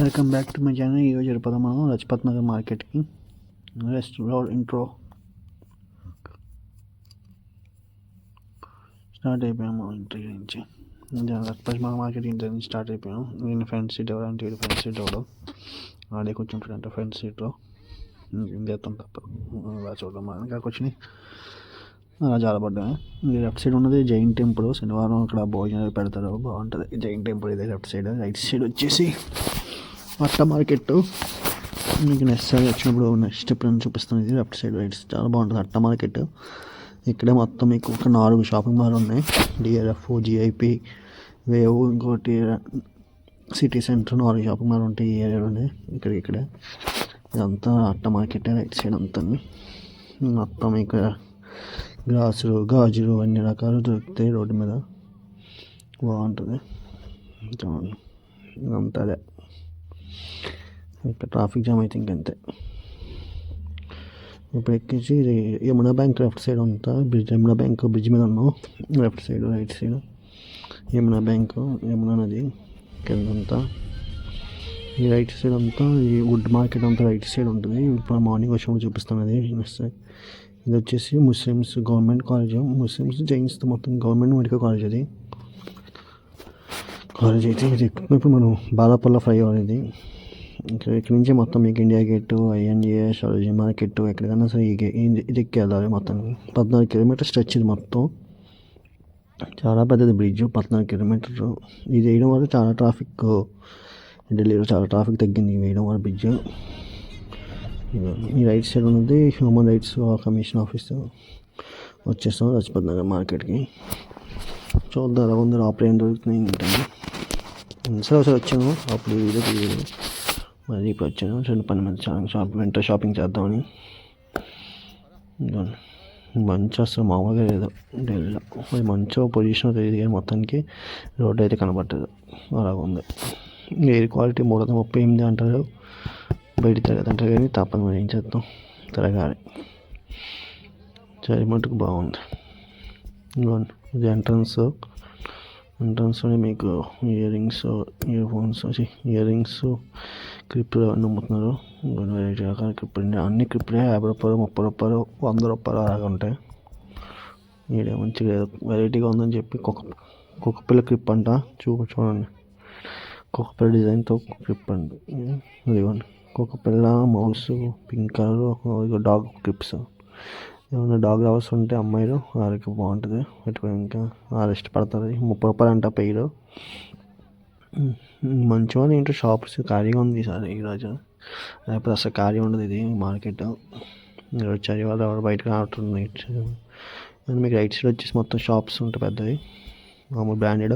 Welcome back to my channel. ఈరోజు వెళ్ళిపోదాం మనం లజపత్ నగర్ మార్కెట్కి. రెస్ట్ రోడ్ ఇంట్రో స్టార్ట్ అయిపోయాము. ఇంటి నుంచి లజపత్ నగర్ మార్కెట్ ఇంటి నుంచి స్టార్ట్ అయిపోయాము. నేను ఫ్రంట్ సీట్ ఎవరంటే వీడు ఫ్రంట్ సీట్ ఎవడో ఆడే కూర్చుంటాడంట ఫ్రంట్ సీట్లో. చేస్తాం తప్ప అలా చూడడం ఇక్కడికి వచ్చినాయి అలా జాలపడ్డాను. ఇది లెఫ్ట్ సైడ్ ఉన్నది జైన్ టెంపుల్. శనివారం అక్కడ భోజనాలు పెడతారు, బాగుంటుంది. జైన్ టెంపుల్ ఇదే లెఫ్ట్ సైడ్. రైట్ సైడ్ వచ్చేసి అట్ట మార్కెట్. మీకు నెక్స్ట్ సైడ్ వచ్చినప్పుడు నెక్స్ట్ ఎప్పుడైనా చూపిస్తాను. ఇది లెఫ్ట్ సైడ్ రైట్ చాలా బాగుంటుంది అట్ట మార్కెట్. ఇక్కడే మొత్తం మీకు ఒక 4 షాపింగ్ మాల్ ఉన్నాయి. డిఆర్ఎఫ్, జిఐపి, వేవ్, ఇంకోటి సిటీ సెంటర్ 4 షాపింగ్ మాల్ ఉంటాయి ఈ ఏరియాలోనే. ఇక్కడే ఇదంతా అట్ట మార్కెట్ రైట్ సైడ్ అంతా. మొత్తం మీకు గ్లాసులు, గాజులు అన్ని రకాలు దొరుకుతాయి రోడ్డు మీద, బాగుంటుంది. ఇదంతా అదే. ఇక్కడ ట్రాఫిక్ జామ్ అయితే ఇంకంతే. ఇప్పుడు ఎక్కించి యమునా బ్యాంక్ లెఫ్ట్ సైడ్ అంతా యమునా బ్యాంక్ బ్రిడ్జ్ మీద ఉన్నాం. Left side right side Yamuna bank, Yamuna నది కిందంతా. ఈ రైట్ సైడ్ అంతా ఈ వుడ్ మార్కెట్ అంతా రైట్ సైడ్ ఉంటుంది. ఇప్పుడు మార్నింగ్ వచ్చినప్పుడు చూపిస్తాను. అది ఇది వచ్చేసి Muslims government college. Muslims Jains మొత్తం గవర్నమెంట్ మెడికల్ కాలేజ్. అది కాలేజ్ అయితే ఇది ఇప్పుడు మనం బాలాపల్ల ఫ్లైఓవర్. ఇది ఇక్కడ నుంచి మొత్తం మీకు ఇండియా గేటు, ఐఎన్జిఏ, సరోజినీ మార్కెట్, ఎక్కడికైనా సరే ఇది ఎక్కి వెళ్ళాలి. మొత్తం 14 కిలోమీటర్ స్ట్రెచ్ ఇది మొత్తం. చాలా పెద్దది బ్రిడ్జ్, 14 కిలోమీటర్లు. ఇది వేయడం వల్ల చాలా ట్రాఫిక్, ఢిల్లీలో చాలా ట్రాఫిక్ తగ్గింది వేయడం వల్ల బ్రిడ్జ్. ఈ రైట్ సైడ్ ఉన్నది హ్యూమన్ రైట్స్ కమిషన్ ఆఫీస్. వచ్చేస్తాం లజపత్ నగర్ మార్కెట్కి. చూద్దాం ఎలా ఉంది, లోపల ఏం దొరుకుతున్నాయి ఏంటంటే. ఒకసారి వచ్చాను అప్పుడు వీడియో తీయలేదు, మళ్ళీ ఇప్పుడు వచ్చాను. 12 మంది వింటర్ షాపింగ్ చేద్దామని. మంచు అసలు మామూలుగా లేదు ఢిల్లీలో. అది మంచు పొజిషన్ తెలియదు కానీ మొత్తానికి రోడ్డు అయితే కనబట్టదు, అలాగ ఉంది. ఎయిర్ క్వాలిటీ 338 అంటారు, బయట తిరగదంటారు కానీ తప్పదు, మనం ఏం చేద్దాం, తిరగాలి. సరే మటుకు బాగుంది. ఇది ఎంట్రన్స్లోనే మీకు ఇయర్ రింగ్స్ క్లిప్పులు అవన్నీ అమ్ముతున్నారు. వెరైటీ రకాల క్లిప్పులు, అన్ని క్లిప్పులే 50 రూపాయలు, 30 రూపాయలు, 100 రూపాయలు అలాగా ఉంటాయి. ఈడే మంచిగా వెరైటీగా ఉందని చెప్పి కుక్కపిల్ల క్లిప్ అంట. చూడండి, కుక్కపిల్ల డిజైన్తో క్లిప్ అండి. ఇదిగోండి కుక్కపిల్ల mouse, pink colour dog clips. ఏమైనా డాగ్ లవర్స్ ఉంటే అమ్మాయిలు వాళ్ళకి బాగుంటుంది పెట్టుకొని, ఇంకా వాళ్ళు ఇష్టపడతారు. 30 రూపాయలు అంట పెయిడ్. మంచిగా ఏంటో షాప్స్ ఖాళీగా ఉంది ఈరోజు, లేకపోతే అసలు ఖాళీ ఉండదు ఇది మార్కెట్. ఈరోజు చదివాళ్ళు ఎవరు బయటకు రావట్లేదు. మీకు రైట్ సైడ్ వచ్చేసి మొత్తం షాప్స్ ఉంటాయి పెద్దవి, మామూలు బ్రాండెడ్.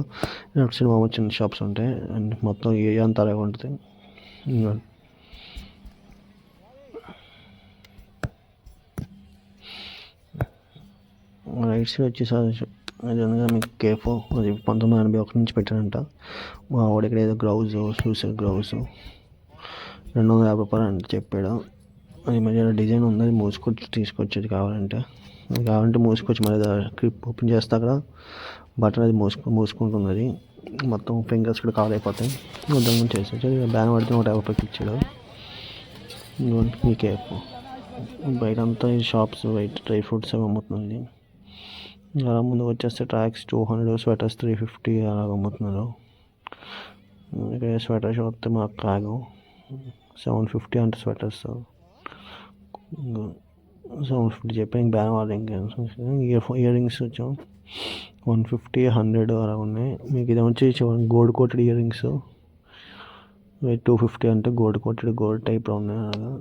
లెఫ్ట్ సైడ్ మామూలు చిన్న షాప్స్ ఉంటాయి. అండ్ మొత్తం ఏరియా అంతా అలాగే ఉంటుంది. రైట్ సైడ్ వచ్చేసి అది అనగా మీకు కేఫో, అది 1981 నుంచి పెట్టారంట. మా వాడు ఇక్కడ ఏదో గ్లౌజ్ చూసారు, గ్లౌజ్ 250 రూపాయలు అంటే చెప్పాడు. అది మళ్ళీ డిజైన్ ఉంది, అది తీసుకొచ్చి అది కావాలంటే మూసుకోవచ్చు. మళ్ళీ క్లిప్ ఓపెన్ చేస్తే అక్కడ బటన్ అది మూసుకుంటుంది. అది మొత్తం ఫింగర్స్ కూడా కవర్ అయిపోతాయి. ఉద్యోగం చేసేసి బ్యాన్ పడితే 150 రూపాయలకి ఇచ్చాడు. ఈ కేఫ్ బయట అంతా ఈ షాప్స్ బయట డ్రై ఫ్రూట్స్ అవి అమ్ముతుంది. అలా ముందుకు వచ్చేస్తే ట్రాక్స్ 200, స్వెటర్స్ 350 అలా అమ్ముతున్నారు. ఇక్కడ స్వెటర్స్ వస్తే మాకు కాగం 750 అంటే స్వెటర్స్ 750 చెప్పి ఇంక బ్యాన్ వాళ్ళు ఇంకా. ఇయర్ రింగ్స్ వచ్చాం 150, 100 అలా ఉన్నాయి. మీకు ఇది వచ్చి గోల్డ్ కోటెడ్ ఇయర్ రింగ్స్ 250 అంటే గోల్డ్ కోటెడ్, గోల్డ్ టైప్లో ఉన్నాయి. అలాగా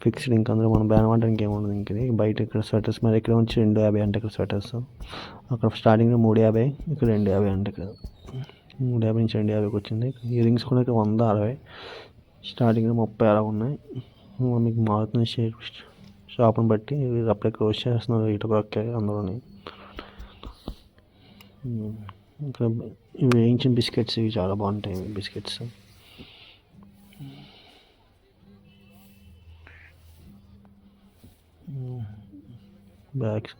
ఫిక్స్డ్, ఇంకా అందులో మనం బ్యాన్ వాడడానికి ఏముండదు. ఇంక బయట ఇక్కడ స్వెటర్స్ మరి ఇక్కడ వచ్చి 250 అంటే ఇక్కడ స్వెటర్స్. అక్కడ స్టార్టింగ్లో 350, ఇక్కడ 250 అంటే ఇక్కడ 350 నుంచి 250కి వచ్చింది. ఇయర్ రింగ్స్ కూడా ఇక్కడ 160, స్టార్టింగ్లో 30 అలా ఉన్నాయి. మీకు మారుతుంది షాప్ని బట్టి. అప్పుడే క్లోజ్ చేస్తున్నారు ఇటు పక్క అందులోని. ఇక్కడ ఇవి వేయించిన బిస్కెట్స్, ఇవి చాలా బాగుంటాయి బిస్కెట్స్. బ్యాగ్స్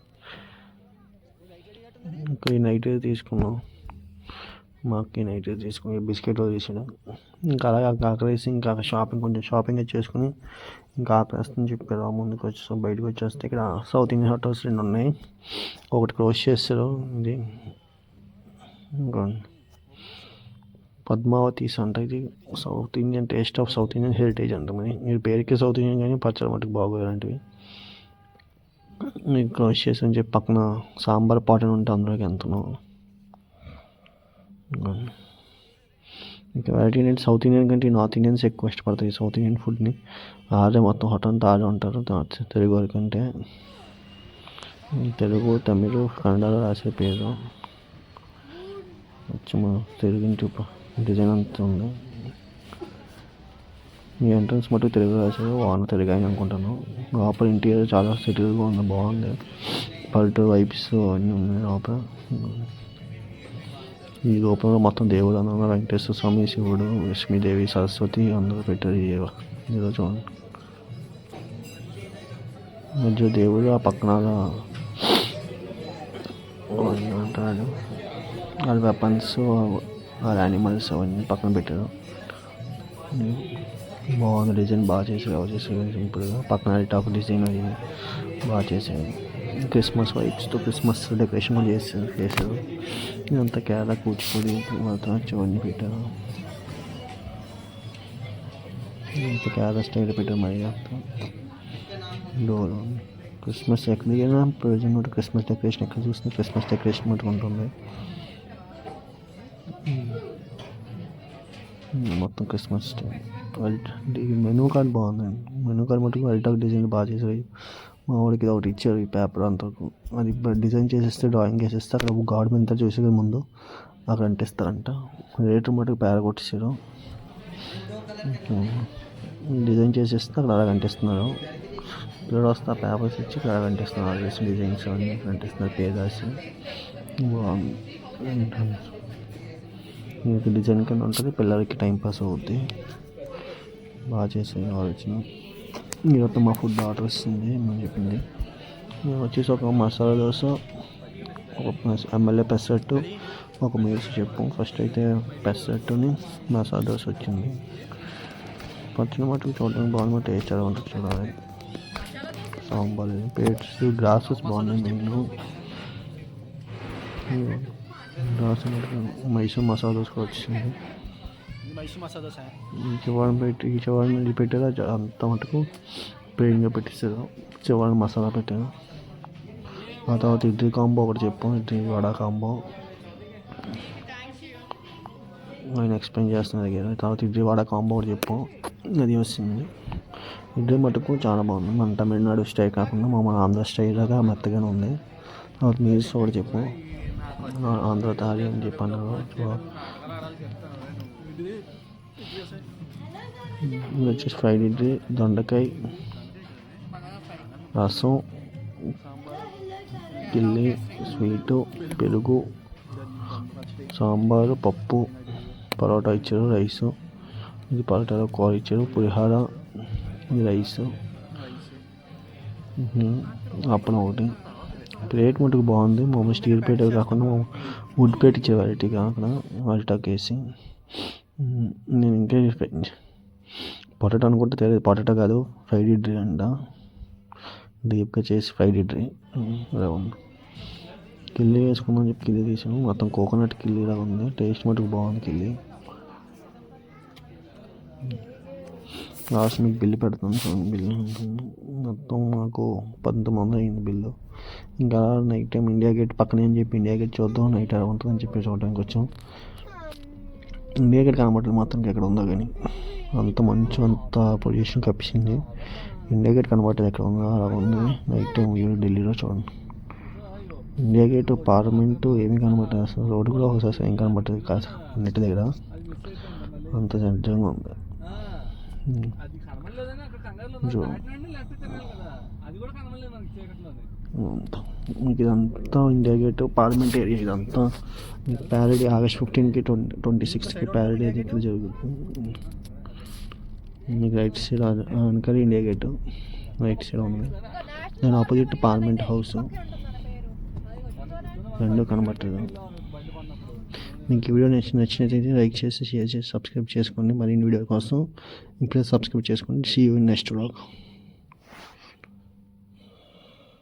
ఇంకా ఈ నైట్ తీసుకున్నాం. మాకి నైట్ తీసుకుని బిస్కెట్ తీసాడు. ఇంకా అలాగే ఆకలేసి ఇంకా కొంచెం షాపింగ్ చేసుకుని ఇంకా ఆపేస్తుందని చెప్పారు. ముందుకు వచ్చేస్తాం. బయటకు వచ్చేస్తే ఇక్కడ సౌత్ ఇండియన్ హోటల్స్ 2 ఉన్నాయి. ఒకటి క్లోజ్ చేస్తారు. ఇది ఇంకా పద్మావతీస్ అంట. ఇది south Indian taste of south Indian heritage అంట. మీరు పేరుకి సౌత్ ఇండియన్ కానీ పచ్చడి మటుకు బాగోదు అలాంటివి. మీకు క్లోజ్ చేసి అని చెప్పి పక్కన సాంబార్ పాట్ అని ఉంటే అందులోకి ఎంతనో. ఇంకా వెరైటీ ఏంటంటే సౌత్ ఇండియన్ కంటే నార్త్ ఇండియన్స్ ఎక్కువ ఇష్టపడతాయి సౌత్ ఇండియన్ ఫుడ్ని. ఆడే మొత్తం హోటల్ అంతా ఆడే ఉంటారు. తెలుగు వారి కంటే తెలుగు, తమిళ్, కన్నడలో రాసే పేరు వచ్చి తెలుగు ఇంటి డిజైన్ అంతా ఉంది. ఈ ఎంట్రన్స్ మటుకు తెలుగు రాశారు. వాన తెలుగు అని అనుకుంటాను. లోపల ఇంటీరియర్ చాలా సెటిల్గా ఉంది, బాగుంది. పల్లెటూరు వైబ్స్ అన్నీ ఉన్నాయి లోపల. ఈ లోపల మొత్తం దేవుడు అన్న వెంకటేశ్వర స్వామి, శివుడు, లక్ష్మీదేవి, సరస్వతి అందరూ పెట్టారు. ఈరోజు చూడండి మధ్య దేవుడు, ఆ పక్కన ఉంటాడు. వాళ్ళ వెపన్స్, వాళ్ళ యానిమల్స్ అవన్నీ పక్కన పెట్టారు. బాగుంది. డిజైన్ బాగా చేసారు. సింపుల్గా పక్కన టాప్ డిజైన్ అది బాగా చేశారు. క్రిస్మస్ వైబ్స్తో క్రిస్మస్ డెకరేషన్ కూడా చేశారు. ఇదంతా కేరళ కూచిపూడి మొత్తం అవన్నీ పెట్టారు. ఇంత కేరళ స్టైల్ పెట్టారు. మరి డోర్ క్రిస్మస్ ఎక్కడికైనా ప్రజెంట్ క్రిస్మస్ డెకరేషన్ ఎక్కడ చూసినా క్రిస్మస్ డెకరేషన్ మటుకు ఉంటుంది. మొత్తం క్రిస్మస్ మెనూ కార్డ్ బాగుందండి. మెనూ కార్డ్ మటుకు అల్టాక్ డిజైన్ బాగా చేశారు. మా వాడికి ఇది ఒకటి ఇచ్చారు. ఈ పేపర్ అంతా అది డిజైన్ చేసేస్తే డ్రాయింగ్ వేసేస్తే అక్కడ గాడ్ మీద చూసే ముందు అక్కడ అంటిస్తారంట. రేటర్ మటుకు పేర కొట్టేసారు. డిజైన్ చేసేస్తే అక్కడ అలాగ అంటిస్తున్నారు. పిల్లలు వస్తే ఆ పేపర్స్ ఇచ్చి ఇక్కడ అలాగ అంటిస్తున్నారు. డిజైన్స్ అన్నీ అంటిస్తున్నారు పేరు రాసి. బాగుంది. మీకు డిజైన్ కింద ఉంటుంది. పిల్లలకి టైంపాస్ అవుద్ది. బాగా చేసాయి ఆలోచన. ఈరోజు మా ఫుడ్ ఆర్డర్ వస్తుంది మనం చెప్పింది. మేము వచ్చేసి ఒక మసాలా దోశ, ఒక ఎమ్మెల్యే పెసరట్టు, ఒక మీల్స్ చెప్పాం. ఫస్ట్ అయితే పెసరట్టుని మసాలా దోశ వచ్చింది. పచ్చిన మటుకు చూడడానికి బాగుంది. టేస్ట్ ఎలా ఉంటుంది చూడాలి. సాంబార్, ప్లేట్స్, గ్లాసెస్ బాగున్నాయి. మెయిన్ గ్లాస్ మైసూర్ మసాలా దోశ కూడా వచ్చింది. ఈ చివరి పెట్టారు. అంత మటుకు ప్లెయిన్గా పెట్టిస్తారు. చివరి మసాలా పెట్టారు. ఆ తర్వాత ఇడ్లీ కాంబో ఒకటి చెప్పాం. ఇడ్లీ వడ కాంబో ఆయన ఎక్స్ప్లెయిన్ చేస్తున్నారు కదా. తర్వాత ఇడ్లీ వడ కాంబో ఒకటి చెప్పాం. అది వస్తుంది. ఇడ్లీ మటుకు చాలా బాగుంది. మన తమిళనాడు స్టైల్ కాకుండా మన ఆంధ్ర స్టైల్ లాగా మెత్తగానే ఉంది. తర్వాత మీల్స్ ఒకటి చెప్పాం. ఆంధ్ర తాళి అని చెప్పాను. ఇది వచ్చేసి ఫ్రైడ్ ఇడ్లీ, దొండకాయ, రసం, కిల్లి, స్వీటు, పెరుగు, సాంబారు, పప్పు, పరోటా ఇచ్చారు. రైసు, ఇది పరోటాలో కూర ఇచ్చారు. పులిహార, ఇది రైసు, అప్పడం ఒకటి. ప్లేట్ మటుకు బాగుంది. మామూలు స్టీల్ ప్లేట్ కాకుండా వుడ్ ప్లేట్ ఇచ్చే వెరైటీగా అక్కడ అల్టాక్ వేసి. నేను ఇంకా పొటాటో అనుకుంటే తెలియదు. పొటాటో కాదు, ఫ్రైడ్ ఇడ్లీ అంట. డీప్గా చేసి ఫ్రైడ్ ఇడ్లీ రౌండ్. కిల్లీ వేసుకుందామని చెప్పి కిల్లీ తీసాను. మొత్తం కోకోనట్ కిల్లీలా ఉంది. టేస్ట్ మటుకు బాగుంది కిల్లీ. లాస్ట్ మీకు బిల్లు పెడతాను. బిల్లు మొత్తం మాకు 1900 అయింది బిల్లు. ఇంకా నైట్ టైం ఇండియా గేట్ పక్కనే అని చెప్పి ఇండియా గేట్ చూద్దాం నైట్ ఎలా ఉంటుందని చెప్పి చూడడానికి వచ్చాం. ఇండియా గేట్ కనబడలేదు మొత్తం ఎక్కడ ఉందో కానీ. అంత మంచు, అంత పొల్యూషన్ కప్పించింది. ఇండియా గేట్ కనబడలేదు ఎక్కడ ఉందో. అలా ఉంది నైట్ టైం వ్యూ ఢిల్లీలో చూడండి. ఇండియా గేట్, పార్లమెంటు ఏమీ కనబడలేదు అసలు. రోడ్డు కూడా ఒకసారి ఏం కనబడలేదు కాదు నెట్ దగ్గర. అంత జడ్జంగా ఉంది. మీకు ఇదంతా ఇండియా గేట్, పార్లమెంట్ ఏరియా. ఇదంతా మీకు ప్యారడీ ఆగస్ట్ 15కి 26కి ప్యారడీ అది ఇక్కడ జరుగుతుంది. మీకు రైట్ సైడ్ వెనకాల ఇండియా గేట్ రైట్ సైడ్ ఉంది. దాని ఆపోజిట్ పార్లమెంట్ హౌస్. రెండు కనబట్టదు. మీకు ఈ వీడియో నచ్చినట్లయితే లైక్ చేసి షేర్ చేసి సబ్స్క్రైబ్ చేసుకోండి మరిన్ని వీడియో కోసం ఇప్పుడే సబ్స్క్రైబ్ చేసుకోండి. See you in next vlog.